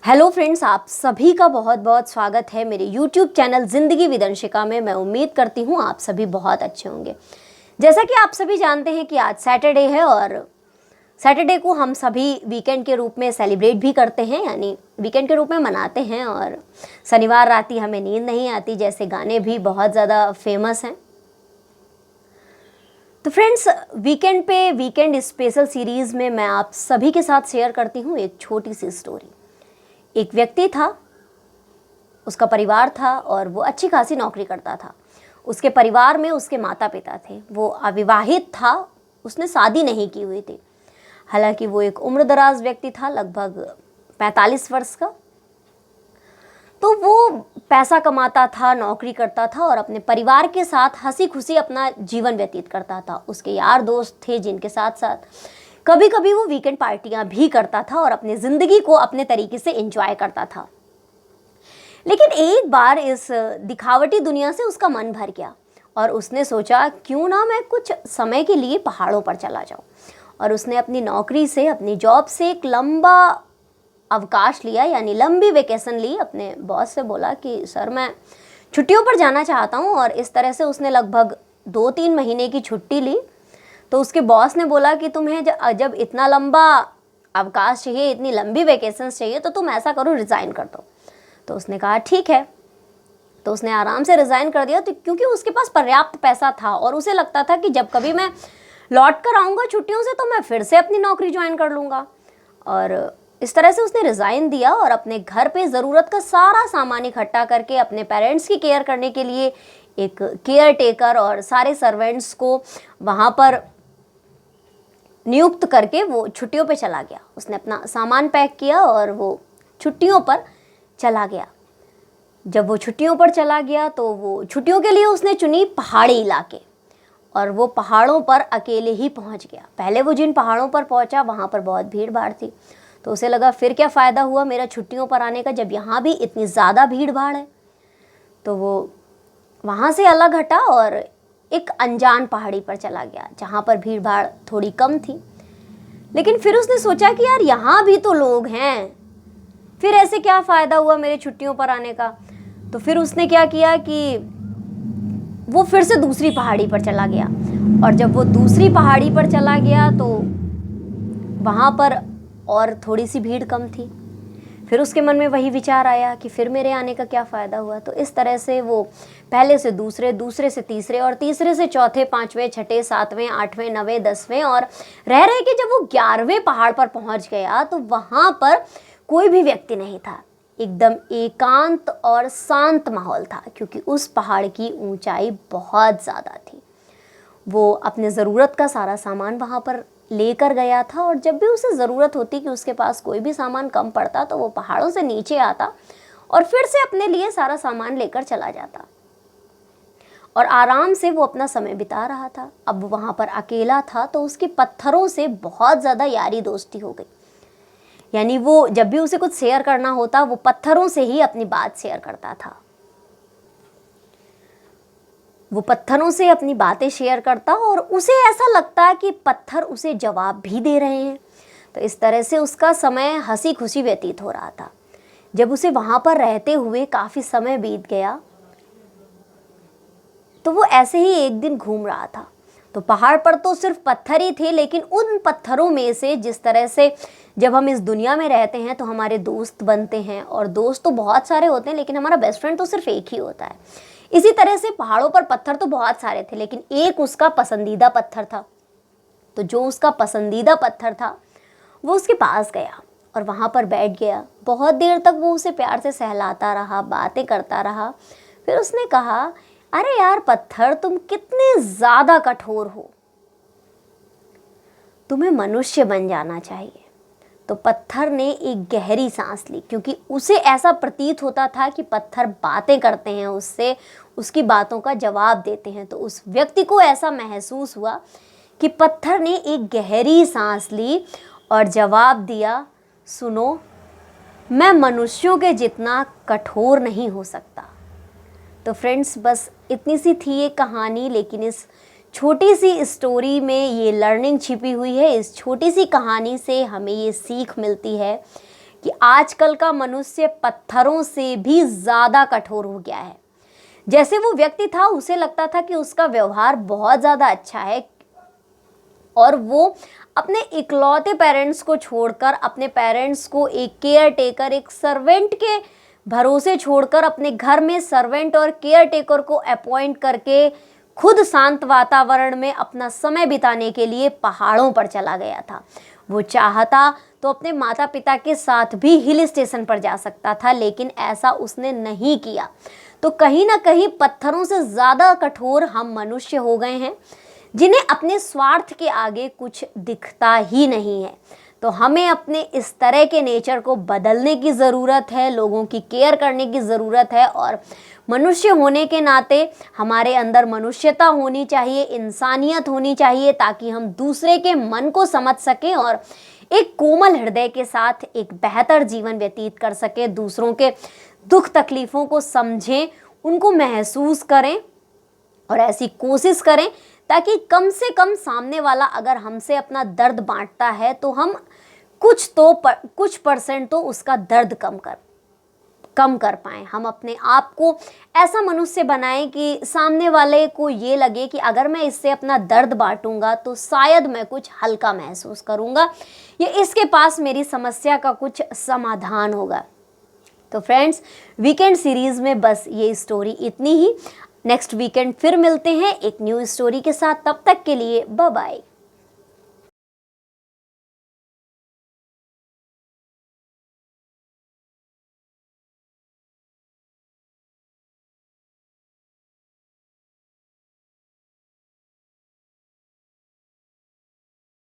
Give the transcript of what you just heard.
Hello friends, आप सभी का बहुत बहुत स्वागत है मेरे यूट्यूब चैनल ज़िंदगी विद अंशिका में। मैं उम्मीद करती हूँ आप सभी बहुत अच्छे होंगे। जैसा कि आप सभी जानते हैं कि आज सैटरडे है और सैटरडे को हम सभी वीकेंड के रूप में सेलिब्रेट भी करते हैं, यानी वीकेंड के रूप में मनाते हैं। और शनिवार रात ही हमें नींद नहीं आती जैसे गाने भी बहुत ज़्यादा फेमस हैं। तो फ्रेंड्स, वीकेंड स्पेशल सीरीज़ में मैं आप सभी के साथ शेयर करती हूँ एक छोटी सी स्टोरी। एक व्यक्ति था, उसका परिवार था और वो अच्छी खासी नौकरी करता था। उसके परिवार में उसके माता पिता थे। वो अविवाहित था, उसने शादी नहीं की हुई थी। हालांकि वो एक उम्रदराज व्यक्ति था, लगभग 45 वर्ष का। तो वो पैसा कमाता था, नौकरी करता था और अपने परिवार के साथ हंसी खुशी अपना जीवन व्यतीत करता था। उसके यार दोस्त थे जिनके साथ साथ कभी कभी वो वीकेंड पार्टियां भी करता था और अपनी ज़िंदगी को अपने तरीके से एंजॉय करता था। लेकिन एक बार इस दिखावटी दुनिया से उसका मन भर गया और उसने सोचा क्यों ना मैं कुछ समय के लिए पहाड़ों पर चला जाऊं। और उसने अपनी नौकरी से, अपनी जॉब से एक लंबा अवकाश लिया, यानी लंबी वेकेशन ली। अपने बॉस से बोला कि सर मैं छुट्टियों पर जाना चाहता हूँ। और इस तरह से उसने लगभग 2-3 महीने की छुट्टी ली। तो उसके बॉस ने बोला कि तुम्हें जब इतना लंबा अवकाश चाहिए, इतनी लंबी वेकेशन चाहिए, तो तुम ऐसा करो, रिज़ाइन कर दो। तो उसने कहा ठीक है। तो उसने आराम से रिज़ाइन कर दिया, तो क्योंकि उसके पास पर्याप्त पैसा था और उसे लगता था कि जब कभी मैं लौट कर आऊँगा छुट्टियों से तो मैं फिर से अपनी नौकरी ज्वाइन कर लूँगा। और इस तरह से उसने रिज़ाइन दिया और अपने घर पे ज़रूरत का सारा सामान इकट्ठा करके अपने पेरेंट्स की केयर करने के लिए एक केयर टेकर और सारे सर्वेंट्स को वहाँ पर नियुक्त करके वो छुट्टियों पे चला गया। उसने अपना सामान पैक किया और वो छुट्टियों पर चला गया। जब वो छुट्टियों पर चला गया तो वो छुट्टियों के लिए उसने चुनी पहाड़ी इलाके, और वो पहाड़ों पर अकेले ही पहुंच गया। पहले वो जिन पहाड़ों पर पहुंचा वहाँ पर बहुत भीड़ भाड़ थी, तो उसे लगा फिर क्या फ़ायदा हुआ मेरा छुट्टियों पर आने का जब यहाँ भी इतनी ज़्यादा भीड़ भाड़ है। तो वो वहाँ से अलग हटा और एक अनजान पहाड़ी पर चला गया जहाँ पर भीड़ भाड़ थोड़ी कम थी। लेकिन फिर उसने सोचा कि यार यहाँ भी तो लोग हैं, फिर ऐसे क्या फ़ायदा हुआ मेरे छुट्टियों पर आने का। तो फिर उसने क्या किया कि वो फिर से दूसरी पहाड़ी पर चला गया। और जब वो दूसरी पहाड़ी पर चला गया तो वहाँ पर और थोड़ी सी भीड़ कम थी। फिर उसके मन में वही विचार आया कि फिर मेरे आने का क्या फ़ायदा हुआ। तो इस तरह से वो पहले से दूसरे, दूसरे से तीसरे और तीसरे से चौथे, पाँचवें, छठे, सातवें, आठवें, नवें, 10वें और रह के जब वो 11वें पहाड़ पर पहुंच गया तो वहाँ पर कोई भी व्यक्ति नहीं था। एकदम एकांत और शांत माहौल था, क्योंकि उस पहाड़ की ऊंचाई बहुत ज़्यादा थी। वो अपने ज़रूरत का सारा सामान वहाँ पर लेकर गया था और जब भी उसे ज़रूरत होती कि उसके पास कोई भी सामान कम पड़ता तो वो पहाड़ों से नीचे आता और फिर से अपने लिए सारा सामान लेकर चला जाता और आराम से वो अपना समय बिता रहा था। अब वहाँ पर अकेला था तो उसके पत्थरों से बहुत ज़्यादा यारी दोस्ती हो गई। यानी वो जब भी उसे कुछ शेयर करना होता वो पत्थरों से ही अपनी बात शेयर करता था। वो पत्थरों से अपनी बातें शेयर करता और उसे ऐसा लगता कि पत्थर उसे जवाब भी दे रहे हैं। तो इस तरह से उसका समय हंसी खुशी व्यतीत हो रहा था। जब उसे वहाँ पर रहते हुए काफ़ी समय बीत गया तो वो ऐसे ही एक दिन घूम रहा था। तो पहाड़ पर तो सिर्फ पत्थर ही थे, लेकिन उन पत्थरों में से, जिस तरह से जब हम इस दुनिया में रहते हैं तो हमारे दोस्त बनते हैं और दोस्त तो बहुत सारे होते हैं लेकिन हमारा बेस्ट फ्रेंड तो सिर्फ एक ही होता है। इसी तरह से पहाड़ों पर पत्थर तो बहुत सारे थे लेकिन एक उसका पसंदीदा पत्थर था। तो जो उसका पसंदीदा पत्थर था वो उसके पास गया और वहाँ पर बैठ गया। बहुत देर तक वो उसे प्यार से सहलाता रहा, बातें करता रहा। फिर उसने कहा, अरे यार पत्थर, तुम कितने ज़्यादा कठोर हो, तुम्हें मनुष्य बन जाना चाहिए। तो पत्थर ने एक गहरी सांस ली, क्योंकि उसे ऐसा प्रतीत होता था कि पत्थर बातें करते हैं उससे, उसकी बातों का जवाब देते हैं। तो उस व्यक्ति को ऐसा महसूस हुआ कि पत्थर ने एक गहरी सांस ली और जवाब दिया, सुनो, मैं मनुष्यों के जितना कठोर नहीं हो सकता। तो फ्रेंड्स, बस इतनी सी थी ये कहानी, लेकिन इस छोटी सी स्टोरी में ये लर्निंग छिपी हुई है। इस छोटी सी कहानी से हमें ये सीख मिलती है कि आजकल का मनुष्य पत्थरों से भी ज़्यादा कठोर हो गया है। जैसे वो व्यक्ति था, उसे लगता था कि उसका व्यवहार बहुत ज़्यादा अच्छा है और वो अपने इकलौते पेरेंट्स को छोड़कर, अपने पेरेंट्स को एक केयर टेकर, एक सर्वेंट के भरोसे छोड़कर अपने घर में सर्वेंट और केयर टेकर को अपॉइंट करके खुद शांत वातावरण में अपना समय बिताने के लिए पहाड़ों पर चला गया था। वो चाहता तो अपने माता पिता के साथ भी हिल स्टेशन पर जा सकता था, लेकिन ऐसा उसने नहीं किया। तो कहीं ना कहीं पत्थरों से ज़्यादा कठोर हम मनुष्य हो गए हैं, जिन्हें अपने स्वार्थ के आगे कुछ दिखता ही नहीं है। तो हमें अपने इस तरह के नेचर को बदलने की ज़रूरत है, लोगों की केयर करने की ज़रूरत है और मनुष्य होने के नाते हमारे अंदर मनुष्यता होनी चाहिए, इंसानियत होनी चाहिए, ताकि हम दूसरे के मन को समझ सकें और एक कोमल हृदय के साथ एक बेहतर जीवन व्यतीत कर सकें, दूसरों के दुख तकलीफ़ों को समझें, उनको महसूस करें और ऐसी कोशिश करें ताकि कम से कम सामने वाला अगर हमसे अपना दर्द बांटता है तो हम कुछ परसेंट तो उसका दर्द कम कर पाएँ। हम अपने आप को ऐसा मनुष्य बनाएं कि सामने वाले को ये लगे कि अगर मैं इससे अपना दर्द बांटूंगा तो शायद मैं कुछ हल्का महसूस करूंगा या इसके पास मेरी समस्या का कुछ समाधान होगा। तो फ्रेंड्स, वीकेंड सीरीज़ में बस ये स्टोरी इतनी ही। नेक्स्ट वीकेंड फिर मिलते हैं एक न्यू स्टोरी के साथ। तब तक के लिए बाय बाय।